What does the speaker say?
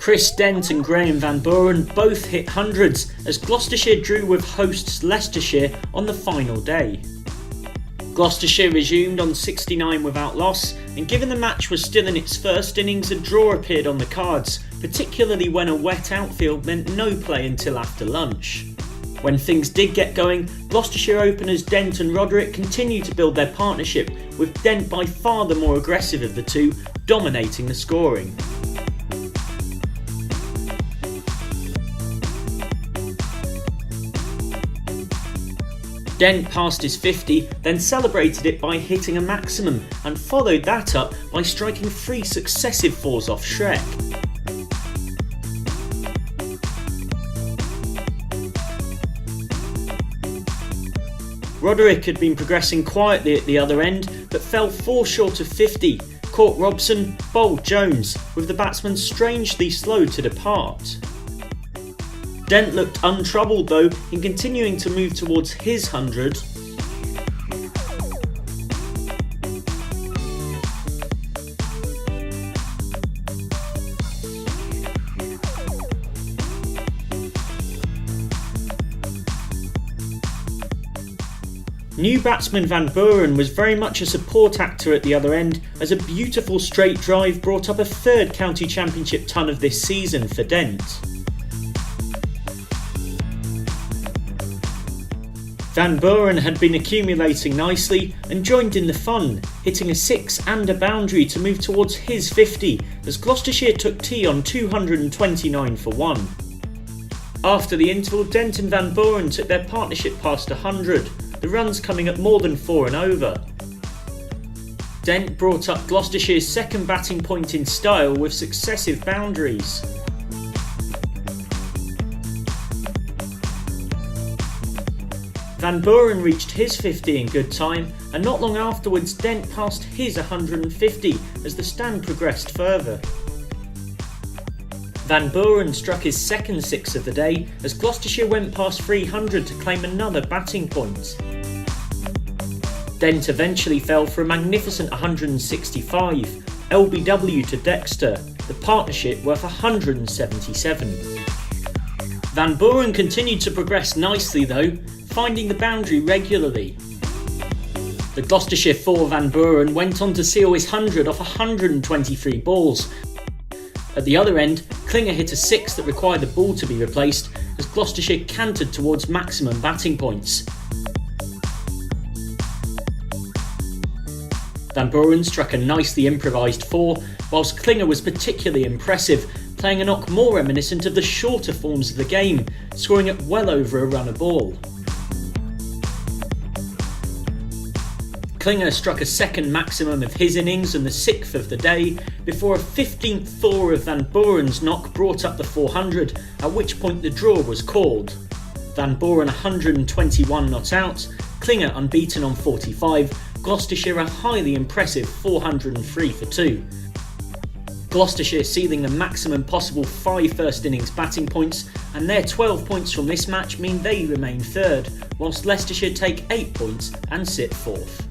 Chris Dent and Graham Van Buren both hit hundreds as Gloucestershire drew with hosts Leicestershire on the final day. Gloucestershire resumed on 69 without loss, and given the match was still in its first innings, a draw appeared on the cards, particularly when a wet outfield meant no play until after lunch. When things did get going, Gloucestershire openers Dent and Roderick continued to build their partnership, with Dent by far the more aggressive of the two, dominating the scoring. Dent passed his 50, then celebrated it by hitting a maximum, and followed that up by striking 3 successive fours off Shrek. Roderick had been progressing quietly at the other end, but fell 4 short of 50, caught Robson, bowled Jones, with the batsman strangely slow to depart. Dent looked untroubled though, in continuing to move towards his 100. New batsman Van Buren was very much a support actor at the other end, as a beautiful straight drive brought up a 3rd county championship ton of this season for Dent. Van Buren had been accumulating nicely and joined in the fun, hitting a 6 and a boundary to move towards his 50 as Gloucestershire took tea on 229 for 1. After the interval, Dent and Van Buren took their partnership past 100, the runs coming at more than 4 and over. Dent brought up Gloucestershire's 2nd batting point in style with successive boundaries. Van Buren reached his 50 in good time, and not long afterwards Dent passed his 150 as the stand progressed further. Van Buren struck his 2nd 6 of the day as Gloucestershire went past 300 to claim another batting point. Dent eventually fell for a magnificent 165, LBW to Dexter, the partnership worth 177. Van Buren continued to progress nicely though, finding the boundary regularly. The Gloucestershire 4 Van Buren went on to seal his 100 off 123 balls. At the other end, Klinger hit a 6 that required the ball to be replaced as Gloucestershire cantered towards maximum batting points. Van Buren struck a nicely improvised 4, whilst Klinger was particularly impressive, playing a knock more reminiscent of the shorter forms of the game, scoring at well over a run a ball. Klinger struck a 2nd maximum of his innings and the 6th of the day, before a 15th Thor of Van Buren's knock brought up the 400, at which point the draw was called. Van Buren 121 not out, Klinger unbeaten on 45, Gloucestershire a highly impressive 403 for 2. Gloucestershire sealing the maximum possible 5 first innings batting points, and their 12 points from this match mean they remain 3rd, whilst Leicestershire take 8 points and sit 4th.